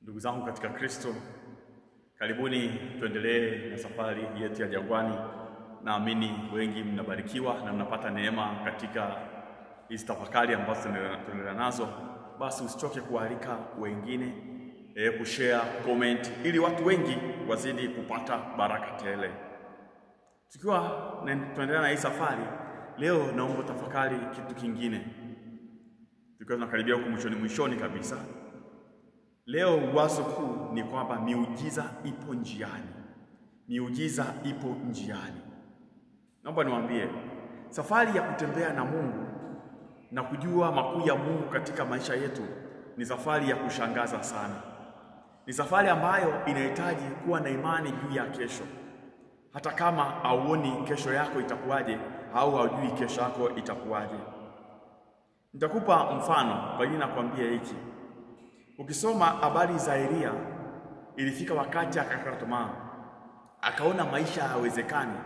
Ndugu zangu katika Kristo, karibuni tuendelee na safari yetu ya jangwani. Naamini wengi mnabarikiwa na mnapata neema katika hizi tafakari ambazo tunaendelea nazo. Basi usichoke kualika wengine, kushare, comment, ili watu wengi wazidi kupata baraka tele. Tukiwa tunaendelea na hii safari, leo naomba tafakari kitu kingine. Tukiwa tunakaribia huko mwishoni kabisa. Leo wazo kuu ni kwamba miujiza ipo njiani. Miujiza ipo njiani. Naomba niwaambie, safari ya kutembea na Mungu na kujua makuu ya Mungu katika maisha yetu ni safari ya kushangaza sana. Ni safari ambayo inahitaji kuwa na imani juu ya kesho. Hata kama hauoni kesho yako itakuwaje au haujui kesho yako itakuwaje. Nitakupa mfano kwa nini nakwambia hiki. Ukisoma habari za Elia, ilifika wakati akakata tamaa. Akaona maisha hayawezekani,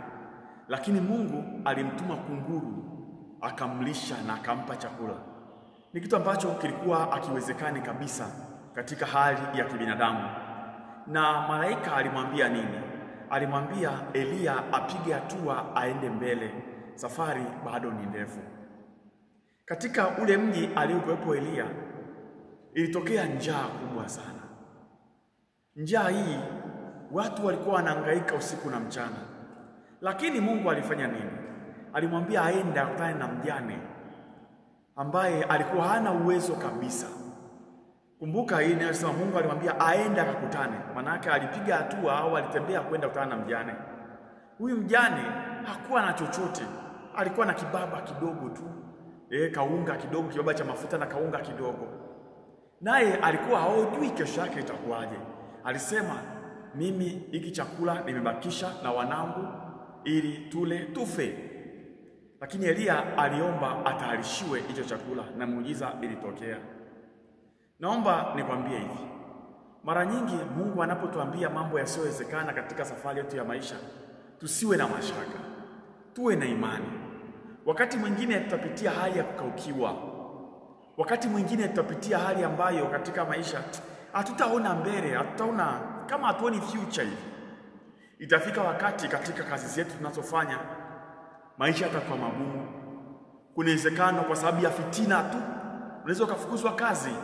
lakini Mungu alimtuma kunguru, akamlisha na akampa chakula. Ni kitu ambacho kilikuwa akiwezekani kabisa katika hali ya kibinadamu. Na malaika alimwambia nini? Alimwambia Elia apige hatua aende mbele. Safari bado ni ndefu. Katika ule mji aliokuwepo Elia, ilitokea njaa kubwa sana. Njaa hii watu walikuwa wanahangaika usiku na mchana. Lakini Mungu alifanya nini? Alimwambia aende akutane na mjane ambaye alikuwa hana uwezo kabisa. Kumbuka hii inasema Mungu alimwambia aende akakutane. Maana yake alipiga hatua au alitembea kwenda kukutana na mjane. Huyu mjane hakuwa na chochote. Alikuwa na kibaba kidogo tu. Kaunga kidogo, kibaba cha mafuta na kaunga kidogo. Naye alikuwa haojui kesho yake itakuwaje. Alisema, mimi hiki chakula nimebakisha na wanangu ili tule tufe. Lakini Elia aliomba atayarishiwe hicho chakula na muujiza ilitokea. Naomba nikwambie hivi. Mara nyingi Mungu anapotuambia mambo yasiyowezekana katika safari yetu ya maisha, tusiwe na mashaka. Tuwe na imani. Wakati mwingine tutapitia hali ya kukaukiwa. Wakati mwingine tutapitia hali ambayo katika maisha hatutaona mbele, hatutaona kama hatuoni future hivi. Itafika wakati katika kazi zetu tunazofanya maisha yatakuwa magumu. Kuna uwezekano kwa sababu ya fitina tu unaweza ukafukuzwa kazi.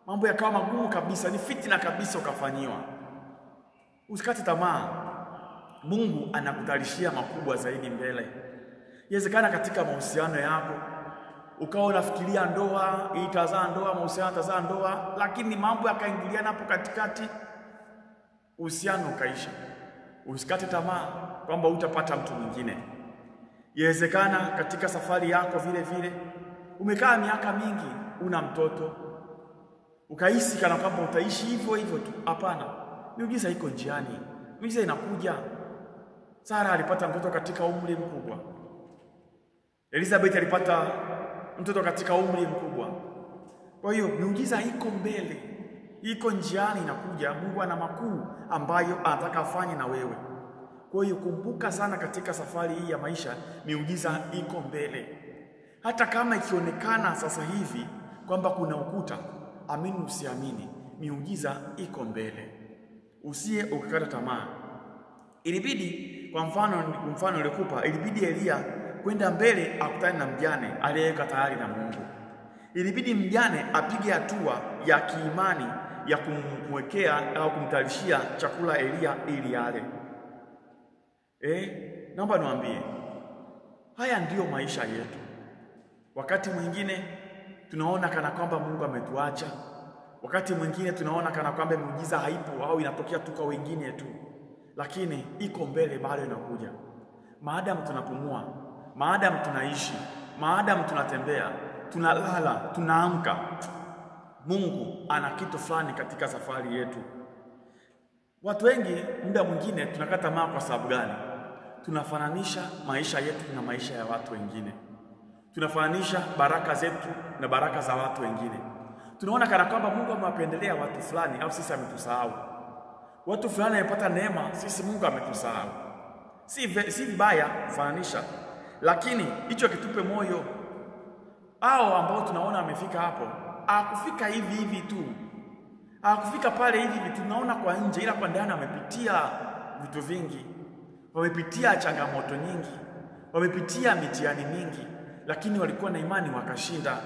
Mambo yakawa magumu kabisa, ni fitina kabisa ukafanyiwa. Usikate tamaa. Mungu anakutarishia makubwa zaidi mbele. Inawezekana katika mahusiano yako ukawa unafikiria ndoa, itazaa ndoa, mahusiano itazaa ndoa, lakini mambo yakaingiliana hapo katikati, uhusiano ukaisha. Usikate tamaa kwamba utapata mtu mwingine. Inawezekana katika safari yako vile vile umekaa miaka mingi una mtoto, ukahisi kana kwamba utaishi hivyo hivyo tu. Hapana. Miujiza iko njiani. Miujiza inakuja. Sara alipata mtoto katika umri mkubwa. Elizabeth alipata mtoto katika umri mkubwa. Kwa hiyo miujiza iko mbele. Iko njiani inakuja. Mungu ana makuu ambayo anataka afanye na wewe. Kwa hiyo kumbuka sana katika safari hii ya maisha, miujiza iko mbele. Hata kama ikionekana sasa hivi kwamba kuna ukuta, amini usiamini, miujiza iko mbele. Usiye ukakata tamaa. Ilibidi kwa mfano nilikupa, ilibidi Elia kwenda mbele akutane na mjane aliyeweka tayari na Mungu. Ilibidi mjane apige hatua ya kiimani ya kumwekea au kumtarishia chakula Elia ili ale. Naomba niwaambie, haya ndiyo maisha yetu. Wakati mwingine tunaona kana kwamba Mungu ametuacha. Wakati mwingine tunaona kana kwamba miujiza haipo au inatokea tu kwa wengine tu. Lakini iko mbele, bado inakuja. Maadamu tunapumua, maadamu tunaishi, maadamu tunatembea, tunalala, tunaamka, Mungu ana kitu fulani katika safari yetu. Watu wengi muda mwingine tunakata tamaa kwa sababu gani? Tunafananisha maisha yetu na maisha ya watu wengine. Tunafananisha baraka zetu na baraka za watu wengine. Tunaona kana kwamba Mungu amewapendelea watu fulani au sisi ametusahau. Watu fulani wamepata neema, sisi Mungu ametusahau. Si vibaya kufananisha, lakini hicho kitupe moyo. Hao ambao tunaona wamefika hapo, akufika hivi hivi tu. Hawakufika pale hivi tunaona kwa nje, ila kwa ndani wamepitia vitu vingi, wamepitia changamoto nyingi, wamepitia mitihani mingi, lakini walikuwa na imani wakashinda.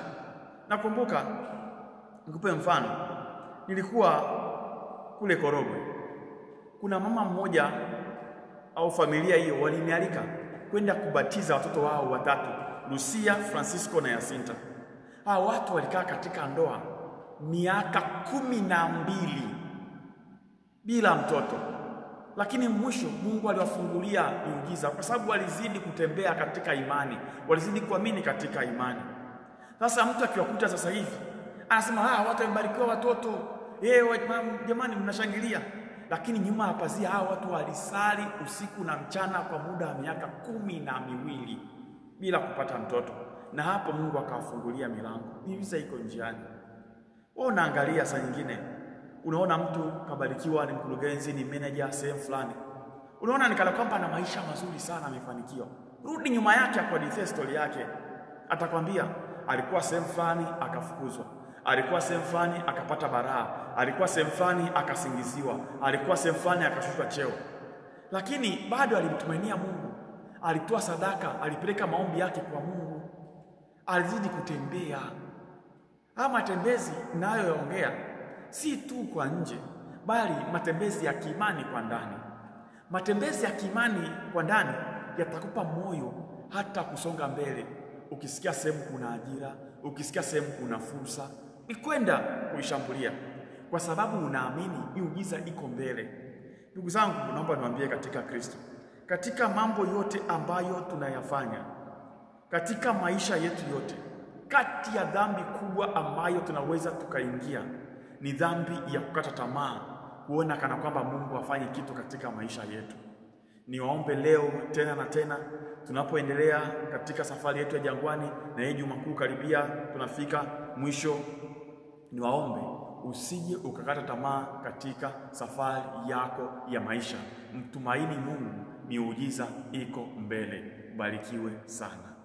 Nakumbuka, nikupe mfano, nilikuwa kule Korogwe. Kuna mama mmoja au familia hiyo walinialika kwenda kubatiza watoto wao watatu, Lucia, Francisco na Jacinta. Hao watu walikaa katika ndoa miaka 12 bila mtoto, lakini mwisho Mungu aliwafungulia miujiza kwa sababu walizidi kutembea katika imani, walizidi kuamini katika imani. Sasa mtu akiwakuta sasa hivi anasema watu wamebarikiwa watoto, jamani mnashangilia, lakini nyuma ya pazia hao watu walisali usiku na mchana kwa muda wa miaka 12 bila kupata mtoto, na hapo Mungu akawafungulia milango. Miujiza iko njiani. Wewe unaangalia saa nyingine, unaona mtu kabarikiwa, ni mkurugenzi, ni manager sehemu fulani, unaona nikala kwamba ana maisha mazuri sana, amefanikiwa. Rudi nyuma yake akuhadithie story yake, atakwambia alikuwa sehemu fulani akafukuzwa, alikuwa sehemu fulani akapata baraa, alikuwa sehemu fulani akasingiziwa, alikuwa sehemu fulani akashushwa cheo, lakini bado alimtumainia Mungu, alitoa sadaka, alipeleka maombi yake kwa Mungu, alizidi kutembea. Haya matembezi ninayoyaongea si tu kwa nje, bali matembezi ya kiimani kwa ndani. Matembezi ya kiimani kwa ndani yatakupa moyo hata kusonga mbele. Ukisikia sehemu kuna ajira, ukisikia sehemu kuna fursa, ni kwenda kuishambulia kwa sababu unaamini miujiza iko mbele. Ndugu zangu, naomba niwaambie katika Kristo, katika mambo yote ambayo tunayafanya katika maisha yetu yote, kati ya dhambi kubwa ambayo tunaweza tukaingia ni dhambi ya kukata tamaa, kuona kana kwamba Mungu hafanyi kitu katika maisha yetu. Niwaombe leo tena na tena, tunapoendelea katika safari yetu ya jangwani, na hii Juma Kuu karibia tunafika mwisho, niwaombe usije ukakata tamaa katika safari yako ya maisha. Mtumaini Mungu, miujiza iko mbele. Barikiwe sana.